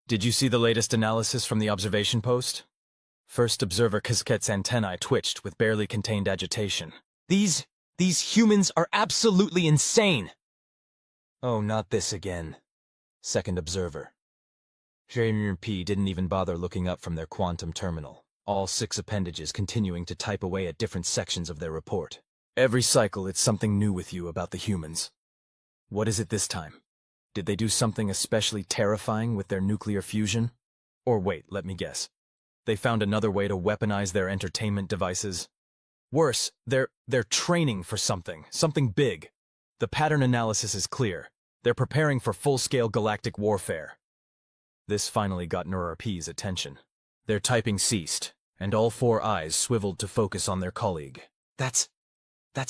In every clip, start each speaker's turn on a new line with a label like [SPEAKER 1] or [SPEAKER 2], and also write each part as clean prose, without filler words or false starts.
[SPEAKER 1] Did you see the latest analysis from the observation post? First observer Kazket's antennae twitched with barely contained agitation. These humans are absolutely insane! Oh, not this again. Second observer. P didn't even bother looking up from their quantum terminal, all 6 appendages continuing to type away at different sections of their report. Every cycle it's something new with you about the humans. What is it this time? Did they do something especially terrifying with their nuclear fusion? Or wait, let me guess. They found another way to weaponize their entertainment devices? Worse, they're training for something big. The pattern analysis is clear. They're preparing for full-scale galactic warfare. This finally got P's attention. Their typing ceased, and all 4 eyes swiveled to focus on their colleague. That's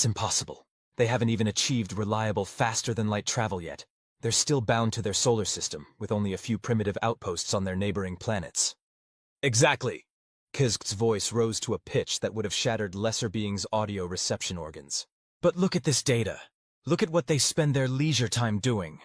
[SPEAKER 1] impossible. They haven't even achieved reliable faster-than-light travel yet. They're still bound to their solar system, with only a few primitive outposts on their neighboring planets. Exactly! Kizkt's voice rose to a pitch that would have shattered lesser beings' audio reception organs. But look at this data. Look at what they spend their leisure time doing.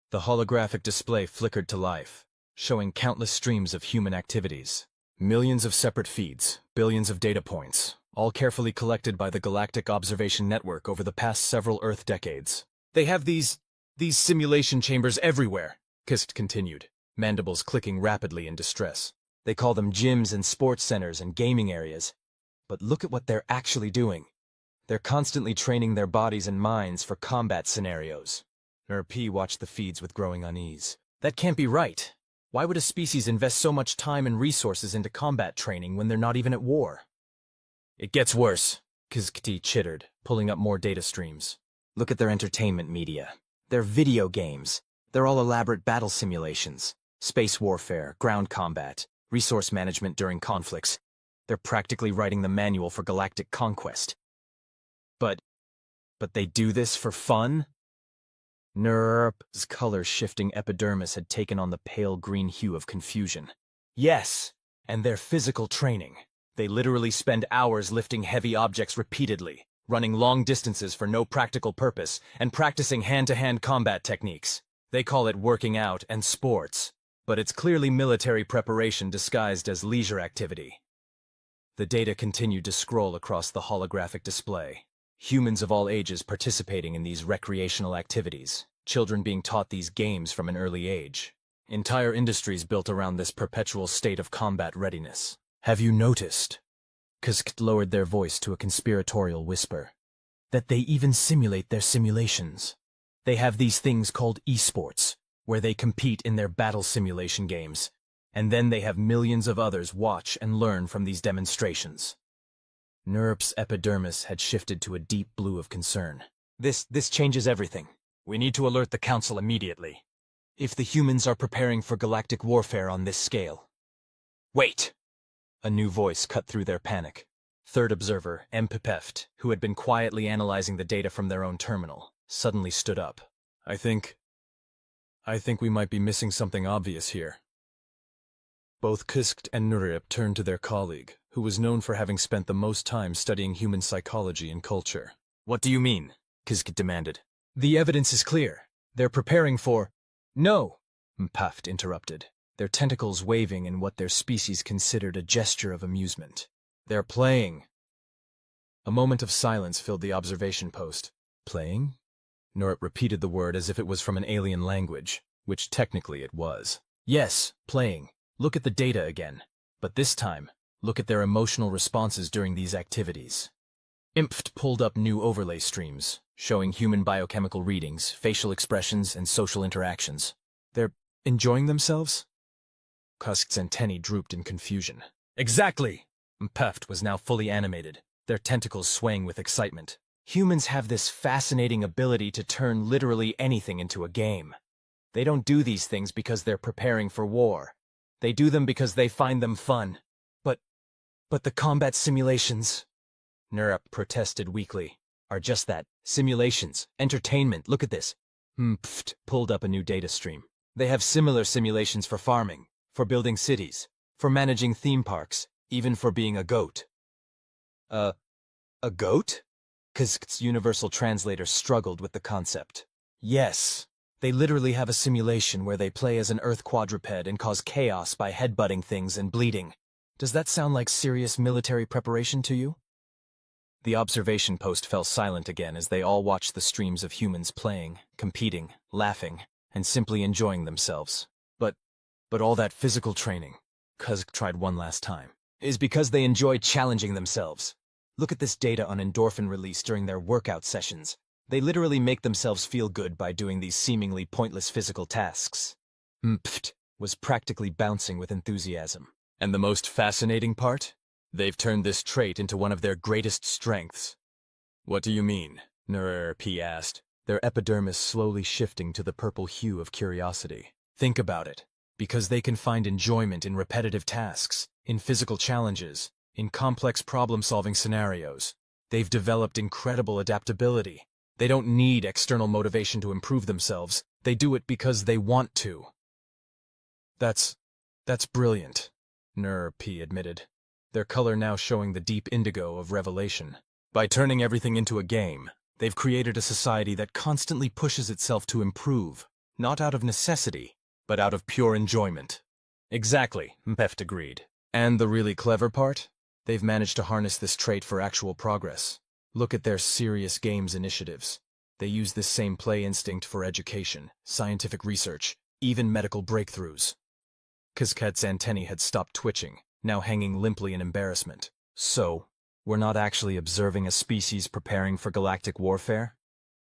[SPEAKER 1] The holographic display flickered to life, showing countless streams of human activities. Millions of separate feeds, billions of data points, all carefully collected by the Galactic Observation Network over the past several Earth decades. They have these simulation chambers everywhere, Kisk continued, mandibles clicking rapidly in distress. They call them gyms and sports centers and gaming areas. But look at what they're actually doing. They're constantly training their bodies and minds for combat scenarios. P watched the feeds with growing unease. That can't be right. Why would a species invest so much time and resources into combat training when they're not even at war? It gets worse, Kizkti chittered, pulling up more data streams. Look at their entertainment media. Their video games. They're all elaborate battle simulations. Space warfare, ground combat, resource management during conflicts. They're practically writing the manual for galactic conquest. But they do this for fun? Nurp's color-shifting epidermis had taken on the pale green hue of confusion. Yes, and their physical training. They literally spend hours lifting heavy objects repeatedly, running long distances for no practical purpose, and practicing hand-to-hand combat techniques. They call it working out and sports, but it's clearly military preparation disguised as leisure activity. The data continued to scroll across the holographic display. Humans of all ages participating in these recreational activities, children being taught these games from an early age. Entire industries built around this perpetual state of combat readiness. Have you noticed? Kizkt lowered their voice to a conspiratorial whisper. That they even simulate their simulations. They have these things called esports, where they compete in their battle simulation games, and then they have millions of others watch and learn from these demonstrations. Nurp's epidermis had shifted to a deep blue of concern. This changes everything. We need to alert the Council immediately. If the humans are preparing for galactic warfare on this scale. Wait! A new voice cut through their panic. Third observer, Mpepeft, who had been quietly analyzing the data from their own terminal, suddenly stood up. I think we might be missing something obvious here. Both Kizkt and Nurip turned to their colleague, who was known for having spent the most time studying human psychology and culture. What do you mean? Kizkt demanded. The evidence is clear. They're preparing for— No! Mpepeft interrupted, their tentacles waving in what their species considered a gesture of amusement. They're playing. A moment of silence filled the observation post. Playing? Nurip repeated the word as if it was from an alien language, which technically it was. Yes, playing. Look at the data again. But this time, look at their emotional responses during these activities. Impft pulled up new overlay streams, showing human biochemical readings, facial expressions, and social interactions. They're enjoying themselves? Kusk's antennae drooped in confusion. Exactly! Mpeft was now fully animated, their tentacles swaying with excitement. Humans have this fascinating ability to turn literally anything into a game. They don't do these things because they're preparing for war. They do them because they find them fun. But the combat simulations, Nurup protested weakly, are just that. Simulations. Entertainment. Look at this. Mpft pulled up a new data stream. They have similar simulations for farming, for building cities, for managing theme parks, even for being a goat. A goat? Kizkt's universal translator struggled with the concept. Yes. They literally have a simulation where they play as an Earth quadruped and cause chaos by headbutting things and bleeding. Does that sound like serious military preparation to you? The observation post fell silent again as they all watched the streams of humans playing, competing, laughing, and simply enjoying themselves. But all that physical training, Kuz tried one last time, is because they enjoy challenging themselves. Look at this data on endorphin release during their workout sessions. They literally make themselves feel good by doing these seemingly pointless physical tasks. Mpft was practically bouncing with enthusiasm. And the most fascinating part? They've turned this trait into one of their greatest strengths. What do you mean? P asked, their epidermis slowly shifting to the purple hue of curiosity. Think about it. Because they can find enjoyment in repetitive tasks, in physical challenges, in complex problem-solving scenarios. They've developed incredible adaptability. They don't need external motivation to improve themselves. They do it because they want to. That's brilliant, P admitted, their color now showing the deep indigo of revelation. By turning everything into a game, they've created a society that constantly pushes itself to improve, not out of necessity, but out of pure enjoyment. Exactly, Mpeft agreed. And the really clever part? They've managed to harness this trait for actual progress. Look at their serious games initiatives. They use this same play instinct for education, scientific research, even medical breakthroughs. Kazket's antennae had stopped twitching, now hanging limply in embarrassment. So, we're not actually observing a species preparing for galactic warfare?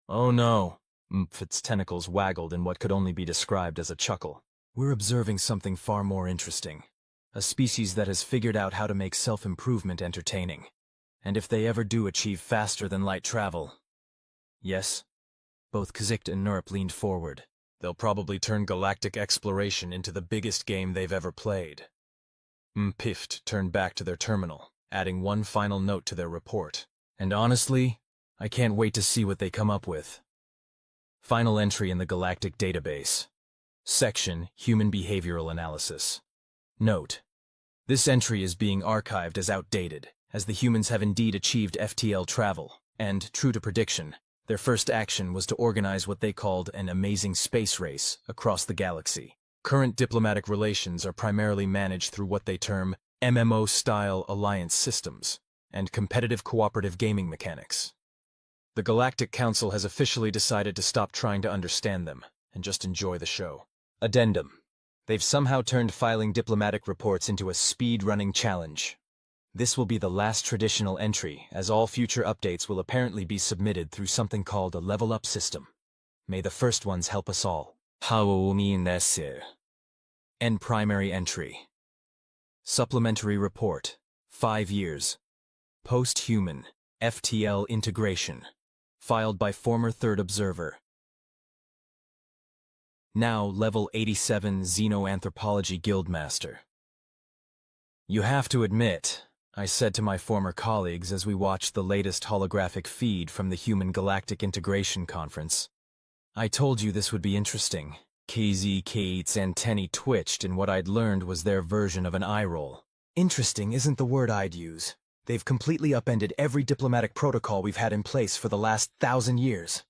[SPEAKER 1] Oh no. Mpft's tentacles waggled in what could only be described as a chuckle. We're observing something far more interesting. A species that has figured out how to make self-improvement entertaining. And if they ever do achieve faster-than-light travel... Yes? Both Kazikt and Nurp leaned forward. They'll probably turn galactic exploration into the biggest game they've ever played. Mpft turned back to their terminal, adding one final note to their report. And honestly, I can't wait to see what they come up with. Final entry in the Galactic Database. Section, Human Behavioral Analysis. Note: this entry is being archived as outdated, as the humans have indeed achieved FTL travel, and, true to prediction, their first action was to organize what they called an amazing space race across the galaxy. Current diplomatic relations are primarily managed through what they term MMO-style alliance systems and competitive cooperative gaming mechanics. The Galactic Council has officially decided to stop trying to understand them and just enjoy the show. Addendum: they've somehow turned filing diplomatic reports into a speed-running challenge. This will be the last traditional entry, as all future updates will apparently be submitted through something called a level-up system. May the first ones help us all. End primary entry. Supplementary report. 5 years. Post-human. FTL integration. Filed by former third observer. Now level 87 Xenoanthropology Guildmaster. You have to admit, I said to my former colleagues as we watched the latest holographic feed from the Human Galactic Integration Conference. I told you this would be interesting. KZK's antennae twitched, and what I'd learned was their version of an eye roll. Interesting isn't the word I'd use. They've completely upended every diplomatic protocol we've had in place for the last 1,000 years.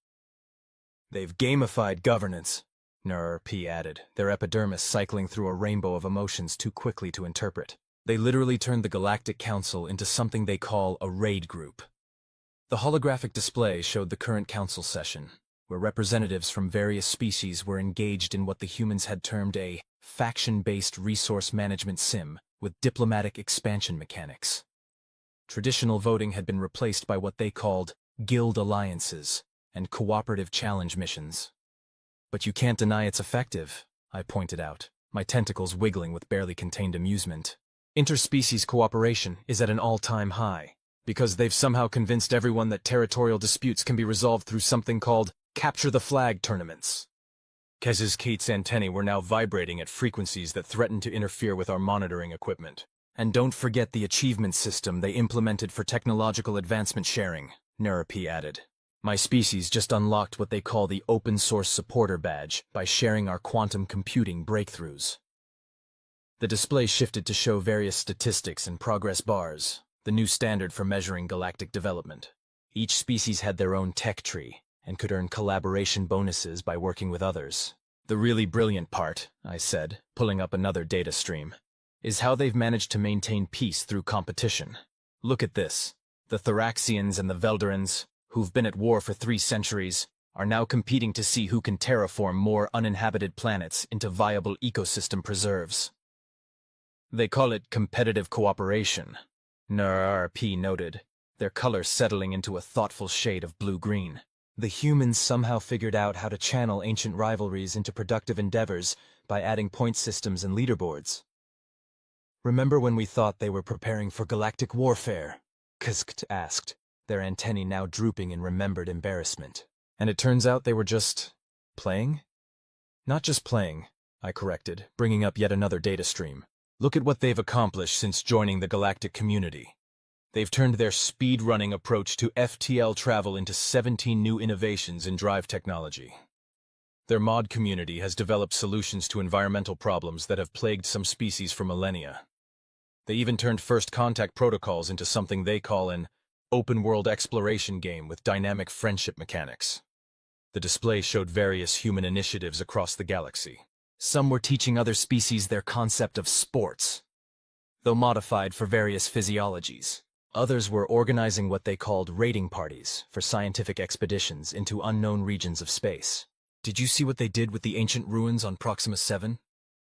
[SPEAKER 1] They've gamified governance, P added, their epidermis cycling through a rainbow of emotions too quickly to interpret. They literally turned the Galactic Council into something they call a raid group. The holographic display showed the current council session, where representatives from various species were engaged in what the humans had termed a faction-based resource management sim with diplomatic expansion mechanics. Traditional voting had been replaced by what they called guild alliances and cooperative challenge missions. But you can't deny it's effective, I pointed out, my tentacles wiggling with barely contained amusement. Interspecies cooperation is at an all-time high, because they've somehow convinced everyone that territorial disputes can be resolved through something called Capture the Flag tournaments. Kate's antennae were now vibrating at frequencies that threatened to interfere with our monitoring equipment. And don't forget the achievement system they implemented for technological advancement sharing, P added. My species just unlocked what they call the Open Source Supporter Badge by sharing our quantum computing breakthroughs. The display shifted to show various statistics and progress bars, the new standard for measuring galactic development. Each species had their own tech tree, and could earn collaboration bonuses by working with others. The really brilliant part, I said, pulling up another data stream, is how they've managed to maintain peace through competition. Look at this. The Thoraxians and the Veldorans, who've been at war for 3 centuries, are now competing to see who can terraform more uninhabited planets into viable ecosystem preserves. They call it competitive cooperation, NRRP noted, their color settling into a thoughtful shade of blue-green. The humans somehow figured out how to channel ancient rivalries into productive endeavors by adding point systems and leaderboards. Remember when we thought they were preparing for galactic warfare? Kzkt asked, their antennae now drooping in remembered embarrassment. And it turns out they were just playing? Not just playing, I corrected, bringing up yet another data stream. Look at what they've accomplished since joining the galactic community. They've turned their speed-running approach to FTL travel into 17 new innovations in drive technology. Their mod community has developed solutions to environmental problems that have plagued some species for millennia. They even turned first contact protocols into something they call an open-world exploration game with dynamic friendship mechanics. The display showed various human initiatives across the galaxy. Some were teaching other species their concept of sports, though modified for various physiologies. Others were organizing what they called raiding parties for scientific expeditions into unknown regions of space. Did you see what they did with the ancient ruins on Proxima 7?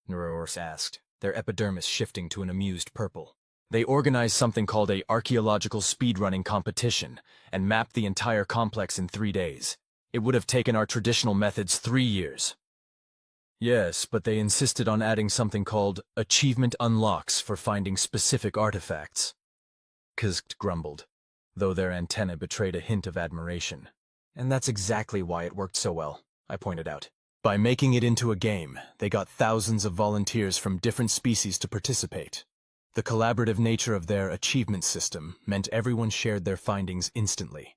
[SPEAKER 1] Neurours asked, their epidermis shifting to an amused purple. They organized something called a archaeological speedrunning competition and mapped the entire complex in 3 days. It would have taken our traditional methods 3 years. Yes, but they insisted on adding something called achievement unlocks for finding specific artifacts. Kzkt grumbled, though their antennae betrayed a hint of admiration. And that's exactly why it worked so well, I pointed out. By making it into a game, they got thousands of volunteers from different species to participate. The collaborative nature of their achievement system meant everyone shared their findings instantly.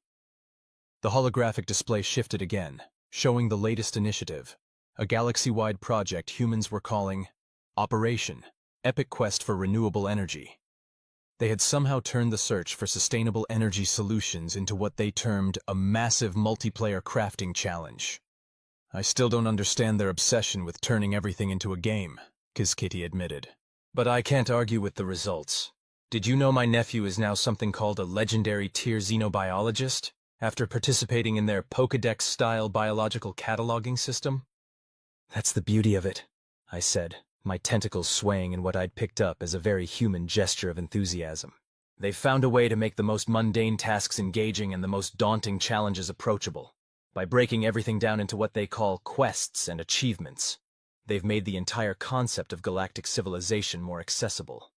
[SPEAKER 1] The holographic display shifted again, showing the latest initiative, a galaxy-wide project humans were calling Operation Epic Quest for Renewable Energy. They had somehow turned the search for sustainable energy solutions into what they termed a massive multiplayer crafting challenge. I still don't understand their obsession with turning everything into a game, Kizkitty admitted. But I can't argue with the results. Did you know my nephew is now something called a legendary tier xenobiologist, after participating in their Pokédex-style biological cataloging system? That's the beauty of it, I said, my tentacles swaying in what I'd picked up as a very human gesture of enthusiasm. They've found a way to make the most mundane tasks engaging and the most daunting challenges approachable. By breaking everything down into what they call quests and achievements, they've made the entire concept of galactic civilization more accessible.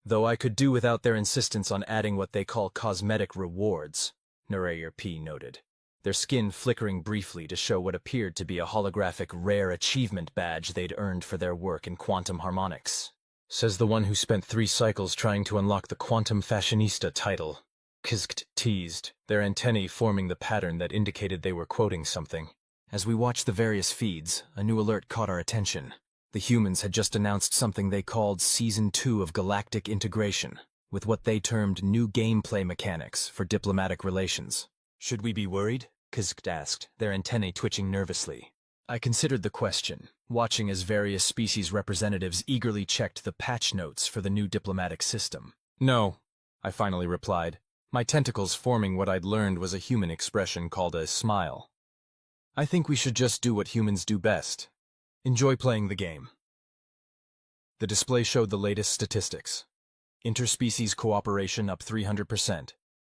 [SPEAKER 1] Though I could do without their insistence on adding what they call cosmetic rewards, NRRP noted, their skin flickering briefly to show what appeared to be a holographic rare achievement badge they'd earned for their work in quantum harmonics. Says the one who spent 3 cycles trying to unlock the quantum fashionista title. Kzkt teased, their antennae forming the pattern that indicated they were quoting something. As we watched the various feeds, a new alert caught our attention. The humans had just announced something they called Season 2 of Galactic Integration, with what they termed new gameplay mechanics for diplomatic relations. Should we be worried? Kzkt asked, their antennae twitching nervously. I considered the question, watching as various species representatives eagerly checked the patch notes for the new diplomatic system. No, I finally replied, my tentacles forming what I'd learned was a human expression called a smile. I think we should just do what humans do best. Enjoy playing the game. The display showed the latest statistics. Interspecies cooperation up 300%,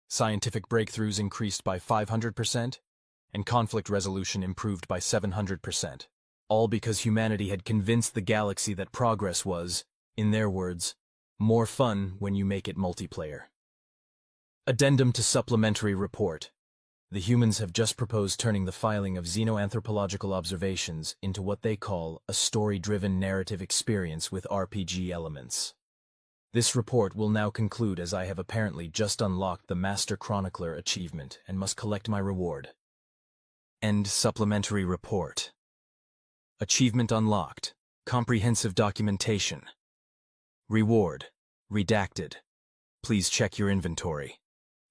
[SPEAKER 1] scientific breakthroughs increased by 500%, and conflict resolution improved by 700%, all because humanity had convinced the galaxy that progress was, in their words, more fun when you make it multiplayer. Addendum to supplementary report. The humans have just proposed turning the filing of xenoanthropological observations into what they call a story-driven narrative experience with RPG elements. This report will now conclude as I have apparently just unlocked the Master Chronicler achievement and must collect my reward. End supplementary report. Achievement unlocked. Comprehensive documentation. Reward. Redacted. Please check your inventory.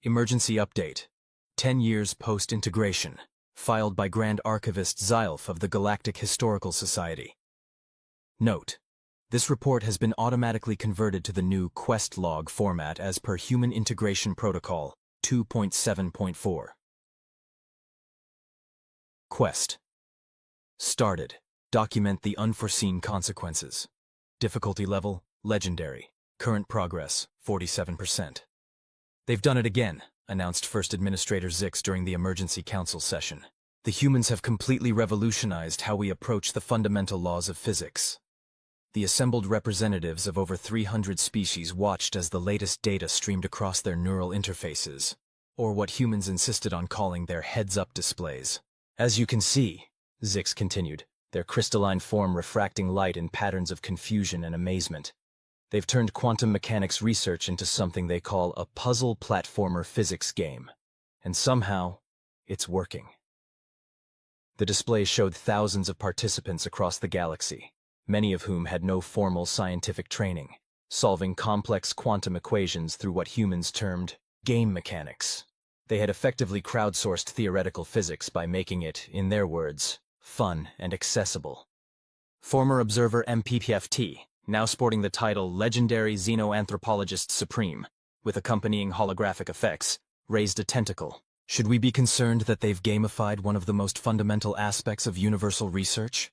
[SPEAKER 1] Emergency update. 10 years post-integration, filed by Grand Archivist Zylf of the Galactic Historical Society. Note: this report has been automatically converted to the new quest log format as per Human Integration Protocol 2.7.4. Quest. Started. Document the unforeseen consequences. Difficulty level, legendary. Current progress, 47%. They've done it again, announced First Administrator Zix during the Emergency Council session. The humans have completely revolutionized how we approach the fundamental laws of physics. The assembled representatives of over 300 species watched as the latest data streamed across their neural interfaces, or what humans insisted on calling their heads-up displays. As you can see, Zix continued, their crystalline form refracting light in patterns of confusion and amazement. They've turned quantum mechanics research into something they call a puzzle platformer physics game. And somehow, it's working. The display showed thousands of participants across the galaxy, many of whom had no formal scientific training, solving complex quantum equations through what humans termed game mechanics. They had effectively crowdsourced theoretical physics by making it, in their words, fun and accessible. Former observer MPPFT, now sporting the title Legendary Xenoanthropologist Supreme, with accompanying holographic effects, raised a tentacle. Should we be concerned that they've gamified one of the most fundamental aspects of universal research?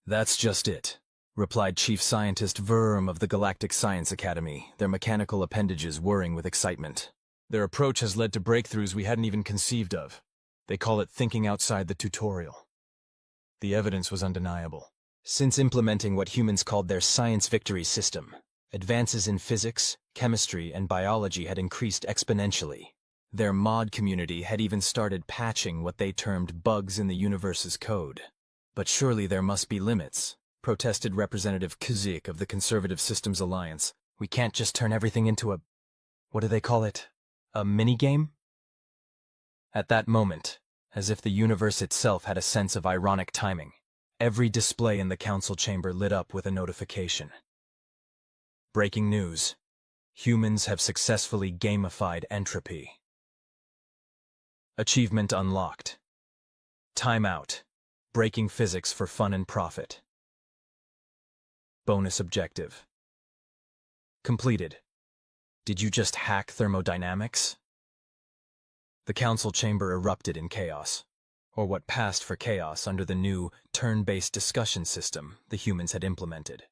[SPEAKER 1] That's just it, replied Chief Scientist Verm of the Galactic Science Academy, their mechanical appendages whirring with excitement. Their approach has led to breakthroughs we hadn't even conceived of. They call it thinking outside the tutorial. The evidence was undeniable. Since implementing what humans called their science victory system, advances in physics, chemistry, and biology had increased exponentially. Their mod community had even started patching what they termed bugs in the universe's code. But surely there must be limits, protested Representative Kuzik of the Conservative Systems Alliance. We can't just turn everything into a... what do they call it? A minigame? At that moment, as if the universe itself had a sense of ironic timing, every display in the council chamber lit up with a notification. Breaking news. Humans have successfully gamified entropy. Achievement unlocked. Timeout. Breaking physics for fun and profit. Bonus objective. Completed. Did you just hack thermodynamics? The council chamber erupted in chaos, or what passed for chaos under the new, turn-based discussion system the humans had implemented.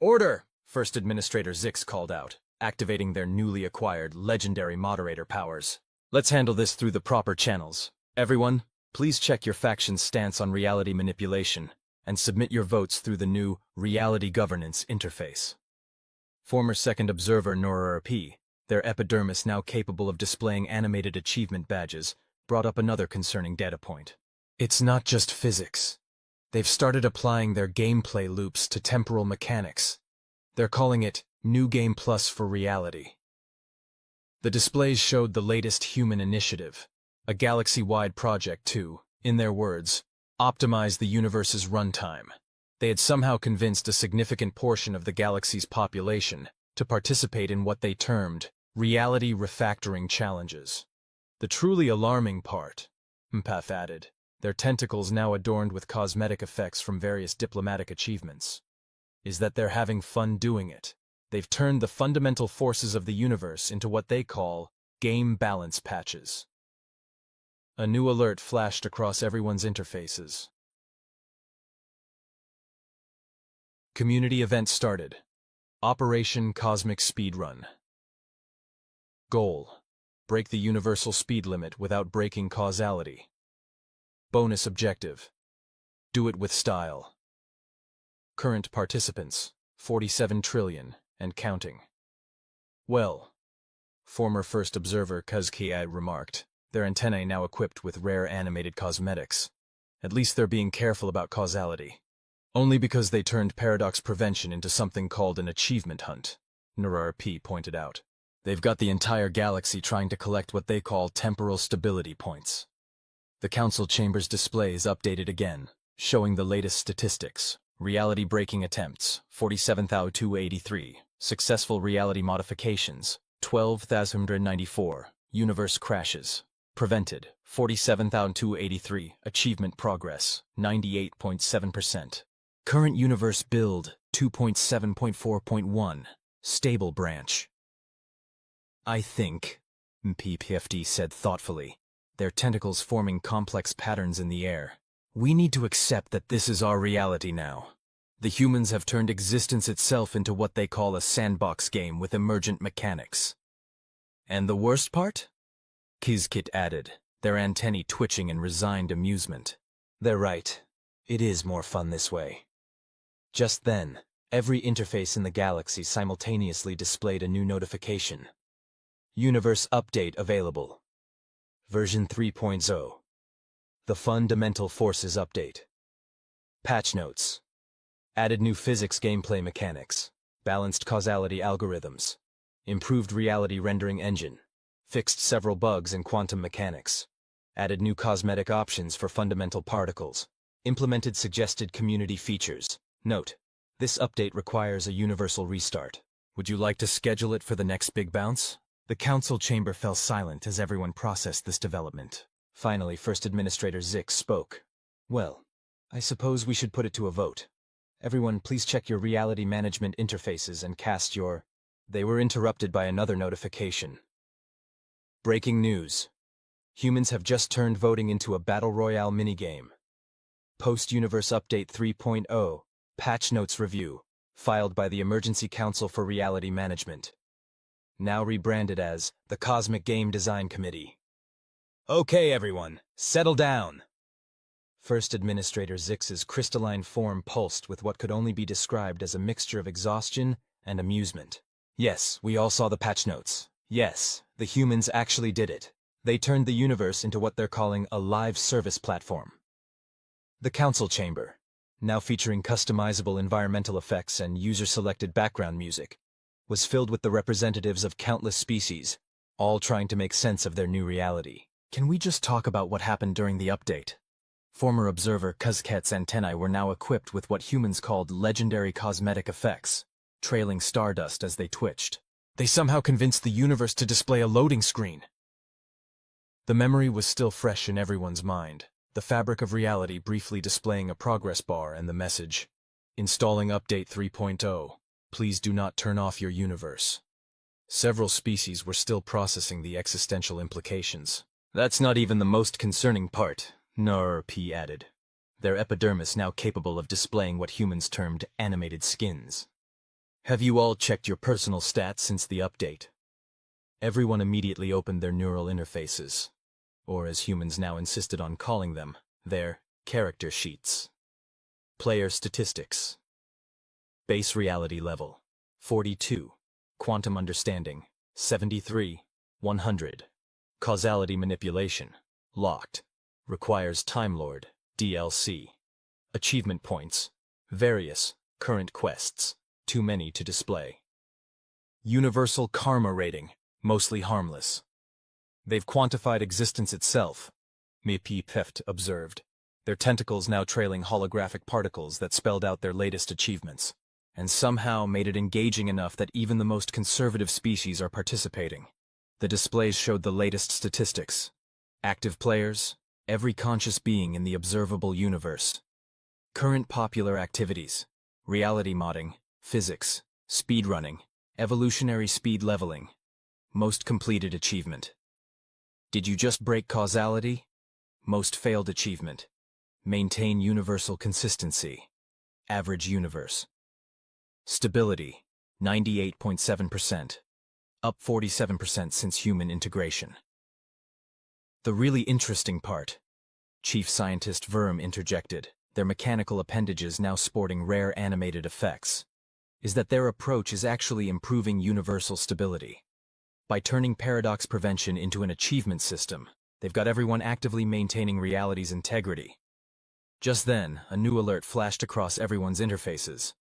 [SPEAKER 1] Order! First Administrator Zix called out, activating their newly acquired legendary moderator powers. Let's handle this through the proper channels. Everyone, please check your faction's stance on reality manipulation, and submit your votes through the new Reality Governance interface. Former Second Observer Nora P., their epidermis now capable of displaying animated achievement badges, brought up another concerning data point. It's not just physics. They've started applying their gameplay loops to temporal mechanics. They're calling it New Game Plus for reality. The displays showed the latest human initiative, a galaxy-wide project to, in their words, optimize the universe's runtime. They had somehow convinced a significant portion of the galaxy's population to participate in what they termed reality refactoring challenges. The truly alarming part, Mpath added, their tentacles now adorned with cosmetic effects from various diplomatic achievements, is that they're having fun doing it. They've turned the fundamental forces of the universe into what they call game balance patches. A new alert flashed across everyone's interfaces. Community event started. Operation Cosmic Speedrun. Goal: break the universal speed limit without breaking causality. Bonus objective: do it with style. Current participants, 47 trillion, and counting. Well, former First Observer Kuzkiad remarked, their antennae now equipped with rare animated cosmetics. At least they're being careful about causality. Only because they turned paradox prevention into something called an achievement hunt, Narar P. pointed out. They've got the entire galaxy trying to collect what they call temporal stability points. The council chamber's displays updated again, showing the latest statistics. Reality-breaking attempts, 47,283. Successful reality modifications, 12,194. Universe crashes, Prevented, 47,283. Achievement progress, 98.7%. Current universe build, 2.7.4.1. Stable branch. I think, PPFD said thoughtfully, their tentacles forming complex patterns in the air. We need to accept that this is our reality now. The humans have turned existence itself into what they call a sandbox game with emergent mechanics. And the worst part? Kizkit added, their antennae twitching in resigned amusement. They're right. It is more fun this way. Just then, every interface in the galaxy simultaneously displayed a new notification. Universe update available. Version 3.0. The Fundamental Forces update. Patch notes. Added new physics gameplay mechanics. Balanced causality algorithms. Improved reality rendering engine. Fixed several bugs in quantum mechanics. Added new cosmetic options for fundamental particles. Implemented suggested community features. Note: this update requires a universal restart. Would you like to schedule it for the next big bounce? The council chamber fell silent as everyone processed this development. Finally, First Administrator Zix spoke. Well, I suppose we should put it to a vote. Everyone, please check your reality management interfaces and cast your... They were interrupted by another notification. Breaking news. Humans have just turned voting into a Battle Royale minigame. Post-Universe Update 3.0, Patch Notes Review, filed by the Emergency Council for Reality Management. Now rebranded as the Cosmic Game Design Committee. Okay, everyone, settle down. First Administrator Zix's crystalline form pulsed with what could only be described as a mixture of exhaustion and amusement. Yes, we all saw the patch notes. Yes, the humans actually did it. They turned the universe into what they're calling a live service platform. The Council Chamber, now featuring customizable environmental effects and user-selected background music, was filled with the representatives of countless species, all trying to make sense of their new reality. Can we just talk about what happened during the update? Former observer Kuzket's antennae were now equipped with what humans called legendary cosmetic effects, trailing stardust as they twitched. They somehow convinced the universe to display a loading screen. The memory was still fresh in everyone's mind, the fabric of reality briefly displaying a progress bar and the message, "Installing Update 3.0. Please do not turn off your universe." Several species were still processing the existential implications. That's not even the most concerning part, P added. Their epidermis now capable of displaying what humans termed animated skins. Have you all checked your personal stats since the update? Everyone immediately opened their neural interfaces, or as humans now insisted on calling them, their character sheets. Player statistics. Base reality level, 42. Quantum understanding, 73. 100. Causality manipulation, locked. Requires Time Lord, DLC. Achievement points, various, current quests, too many to display. Universal karma rating, mostly harmless. They've quantified existence itself, Peft observed, their tentacles now trailing holographic particles that spelled out their latest achievements, and somehow made it engaging enough that even the most conservative species are participating. The displays showed the latest statistics. Active players, every conscious being in the observable universe. Current popular activities, reality modding, physics, speedrunning, evolutionary speed leveling. Most completed achievement. Did you just break causality? Most failed achievement. Maintain universal consistency. Average universe. Stability, 98.7%. Up 47% since human integration. The really interesting part, Chief Scientist Verm interjected, their mechanical appendages now sporting rare animated effects, is that their approach is actually improving universal stability. By turning paradox prevention into an achievement system, they've got everyone actively maintaining reality's integrity. Just then, a new alert flashed across everyone's interfaces.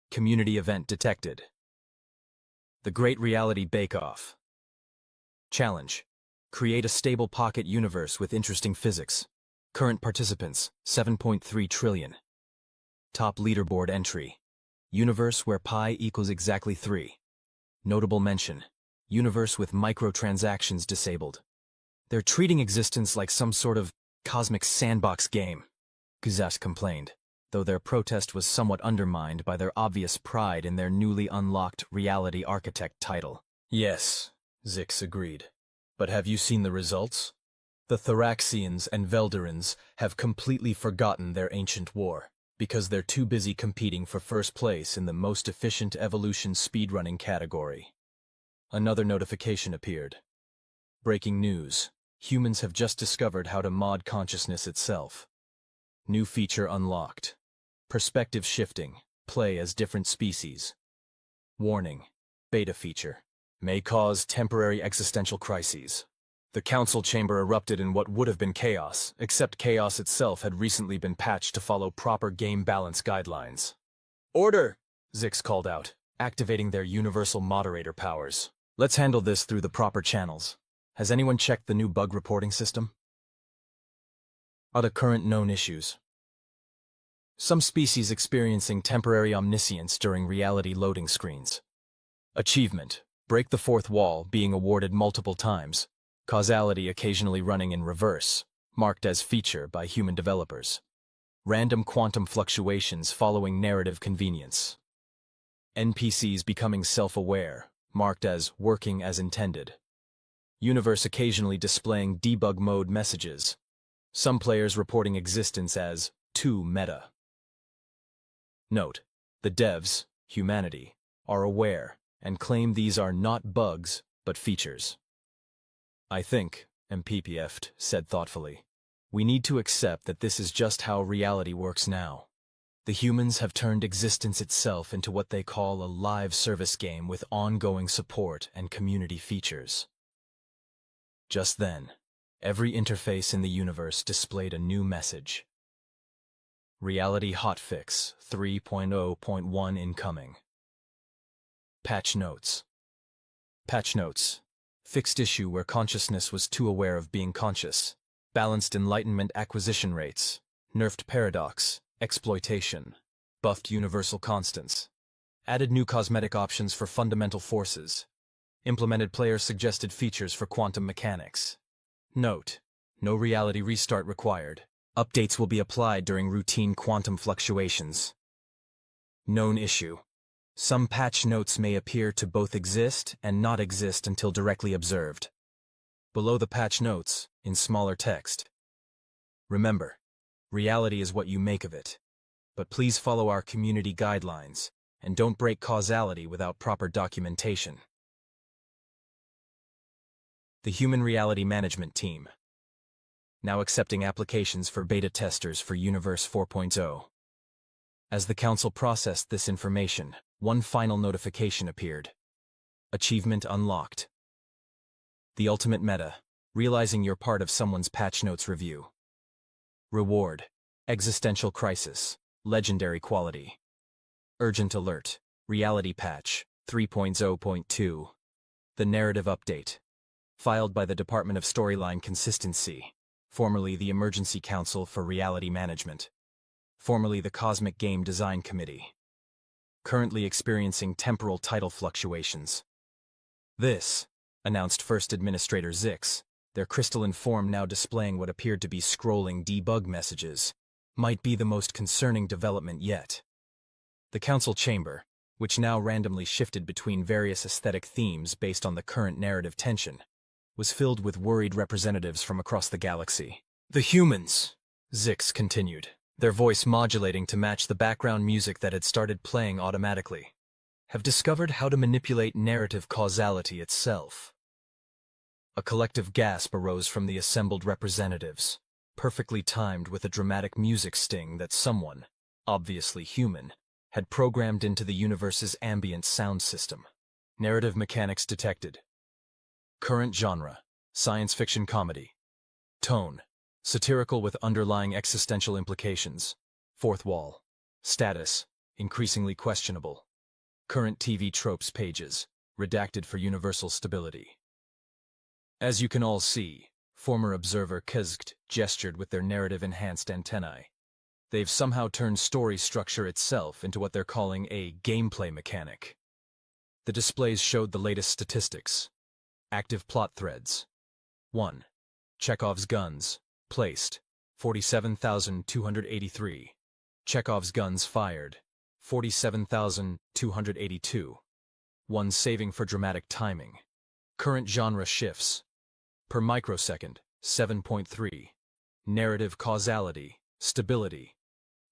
[SPEAKER 1] Community event detected. The Great Reality Bake-Off. Challenge. Create a stable pocket universe with interesting physics. Current participants, 7.3 trillion. Top leaderboard entry. Universe where pi equals exactly 3. Notable mention. Universe with microtransactions disabled. They're treating existence like some sort of cosmic sandbox game, Guzat complained, though their protest was somewhat undermined by their obvious pride in their newly unlocked reality architect title. Yes, Zix agreed. But have you seen the results? The Thraxians and Veldarans have completely forgotten their ancient war, because they're too busy competing for first place in the most efficient evolution speedrunning category. Another notification appeared. Breaking news. Humans have just discovered how to mod consciousness itself. New feature unlocked. Perspective shifting. Play as different species. Warning. Beta feature. May cause temporary existential crises. The council chamber erupted in what would have been chaos, except chaos itself had recently been patched to follow proper game balance guidelines. Order! Zix called out, activating their universal moderator powers. Let's handle this through the proper channels. Has anyone checked the new bug reporting system? Are the current known issues? Some species experiencing temporary omniscience during reality loading screens. Achievement. Break the fourth wall, being awarded multiple times. Causality occasionally running in reverse, marked as feature by human developers. Random quantum fluctuations following narrative convenience. NPCs becoming self-aware, marked as working as intended. Universe occasionally displaying debug mode messages. Some players reporting existence as too meta. Note: the devs, humanity, are aware and claim these are not bugs, but features. I think, MPPF said thoughtfully, we need to accept that this is just how reality works now. The humans have turned existence itself into what they call a live service game with ongoing support and community features. Just then, every interface in the universe displayed a new message. Reality Hotfix 3.0.1 incoming. Patch notes. Patch notes. Fixed issue where consciousness was too aware of being conscious. Balanced enlightenment acquisition rates. Nerfed paradox. Exploitation. Buffed universal constants. Added new cosmetic options for fundamental forces. Implemented player-suggested features for quantum mechanics. Note: no reality restart required. Updates will be applied during routine quantum fluctuations. Known issue. Some patch notes may appear to both exist and not exist until directly observed. Below the patch notes, in smaller text. Remember, reality is what you make of it. But please follow our community guidelines, and don't break causality without proper documentation. The Human Reality Management Team. Now accepting applications for beta testers for Universe 4.0. As the council processed this information, one final notification appeared. Achievement unlocked. The ultimate meta, realizing you're part of someone's patch notes review. Reward, existential crisis, legendary quality. Urgent alert, reality patch, 3.0.2. The narrative update. Filed by the Department of Storyline Consistency, formerly the Emergency Council for Reality Management, formerly the Cosmic Game Design Committee. Currently experiencing temporal title fluctuations. This, announced First Administrator Zix, their crystalline form now displaying what appeared to be scrolling debug messages, might be the most concerning development yet. The council chamber, which now randomly shifted between various aesthetic themes based on the current narrative tension, was filled with worried representatives from across the galaxy. The humans, Zix continued, their voice modulating to match the background music that had started playing automatically, have discovered how to manipulate narrative causality itself. A collective gasp arose from the assembled representatives, perfectly timed with a dramatic music sting that someone, obviously human, had programmed into the universe's ambient sound system. Narrative mechanics detected. Current genre, science fiction comedy. Tone, satirical with underlying existential implications. Fourth wall. Status, increasingly questionable. Current TV tropes pages, redacted for universal stability. As you can all see, former observer Kizgt gestured with their narrative-enhanced antennae. They've somehow turned story structure itself into what they're calling a gameplay mechanic. The displays showed the latest statistics. Active plot threads. 1. Chekhov's guns. Placed. 47,283. Chekhov's guns fired. 47,282. 1 saving for dramatic timing. Current genre shifts. Per microsecond, 7.3. Narrative causality, stability.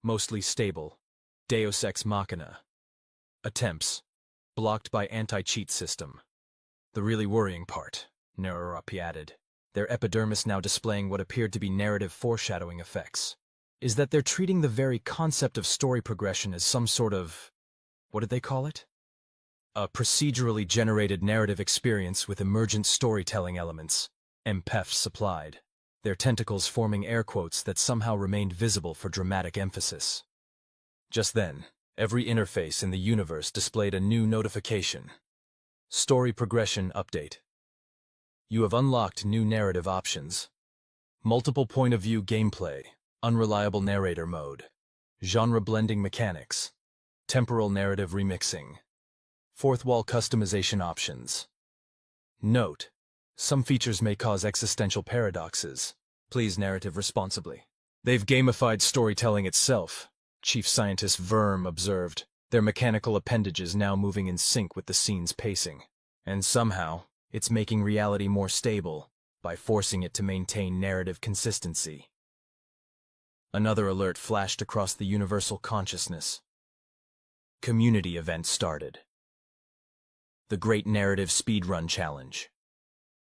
[SPEAKER 1] Mostly stable. Deus ex machina. Attempts. Blocked by anti-cheat system. The really worrying part, Neurorapi added, their epidermis now displaying what appeared to be narrative foreshadowing effects, is that they're treating the very concept of story progression as some sort of, what did they call it? A procedurally generated narrative experience with emergent storytelling elements, MPEF supplied, their tentacles forming air quotes that somehow remained visible for dramatic emphasis. Just then, every interface in the universe displayed a new notification. Story progression update. You have unlocked new narrative options. Multiple point of view gameplay, unreliable narrator mode, genre blending mechanics, temporal narrative remixing, fourth wall customization options. Note: some features may cause existential paradoxes. Please narrative responsibly. They've gamified storytelling itself, Chief Scientist Verm observed, their mechanical appendages now moving in sync with the scene's pacing. And somehow, it's making reality more stable by forcing it to maintain narrative consistency. Another alert flashed across the universal consciousness. Community event started. The Great Narrative Speedrun Challenge.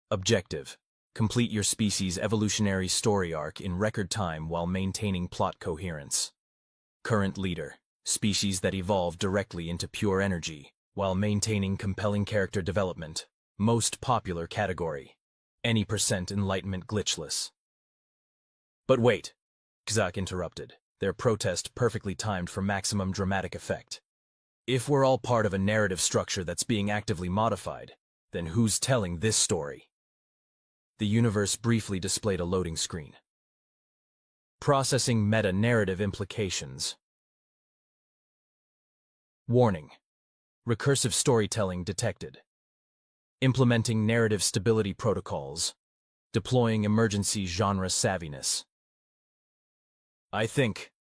[SPEAKER 1] Objective: complete your species' evolutionary story arc in record time while maintaining plot coherence. Current leader: species that evolve directly into pure energy, while maintaining compelling character development. Most popular category: any % enlightenment glitchless. But wait, Kazak interrupted, their protest perfectly timed for maximum dramatic effect. If we're all part of a narrative structure that's being actively modified, then who's telling this story? The universe briefly displayed a loading screen. Processing meta-narrative implications. Warning: recursive storytelling detected. Implementing narrative stability protocols. Deploying emergency genre savviness. I think,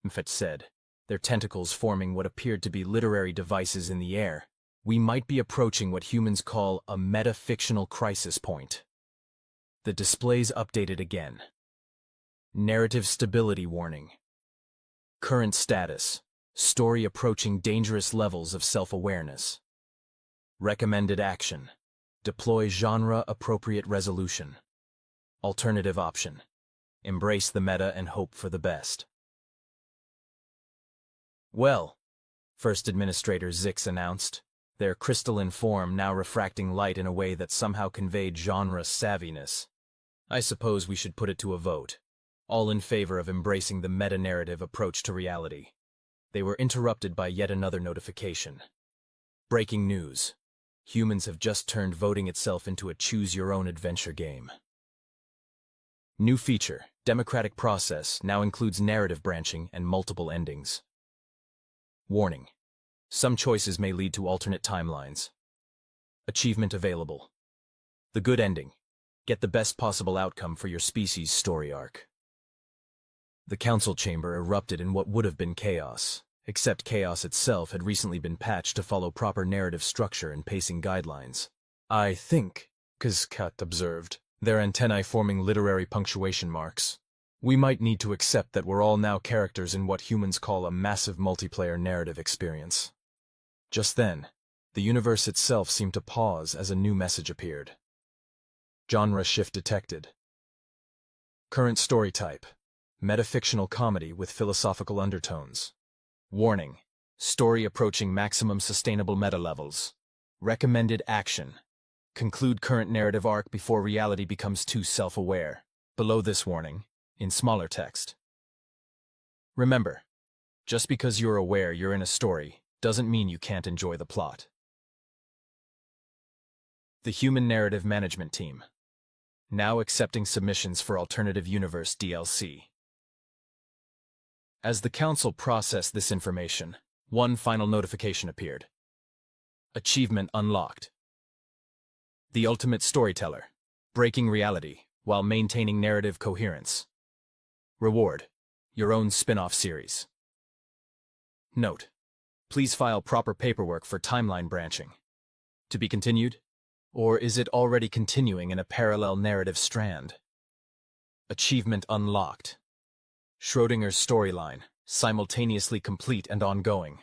[SPEAKER 1] Mfet said, their tentacles forming what appeared to be literary devices in the air, we might be approaching what humans call a meta-fictional crisis point. The displays updated again. Narrative stability warning. Current status: story approaching dangerous levels of self-awareness. Recommended action: deploy genre-appropriate resolution. Alternative option: embrace the meta and hope for the best. Well, First Administrator Zix announced, their crystalline form now refracting light in a way that somehow conveyed genre savviness. I suppose we should put it to a vote. All in favor of embracing the meta-narrative approach to reality. They were interrupted by yet another notification. Breaking news: humans have just turned voting itself into a choose-your-own-adventure game. New feature: democratic process now includes narrative branching and multiple endings. Warning: some choices may lead to alternate timelines. Achievement available: the good ending. Get the best possible outcome for your species' story arc. The council chamber erupted in what would have been chaos, except chaos itself had recently been patched to follow proper narrative structure and pacing guidelines. I think, Kazkat observed, their antennae forming literary punctuation marks. We might need to accept that we're all now characters in what humans call a massive multiplayer narrative experience. Just then, the universe itself seemed to pause as a new message appeared. Genre shift detected. Current story type: metafictional comedy with philosophical undertones. Warning: story approaching maximum sustainable meta levels. Recommended action: conclude current narrative arc before reality becomes too self-aware. Below this warning, in smaller text. Remember, just because you're aware you're in a story doesn't mean you can't enjoy the plot. The Human Narrative Management Team. Now accepting submissions for Alternative Universe DLC. As the Council processed this information, one final notification appeared. Achievement unlocked. The Ultimate Storyteller. Breaking Reality. while maintaining narrative coherence. Reward: your own spin-off series. Note: please file proper paperwork for timeline branching. To be continued? Or is it already continuing in a parallel narrative strand? Achievement unlocked. Schrodinger's storyline, simultaneously complete and ongoing.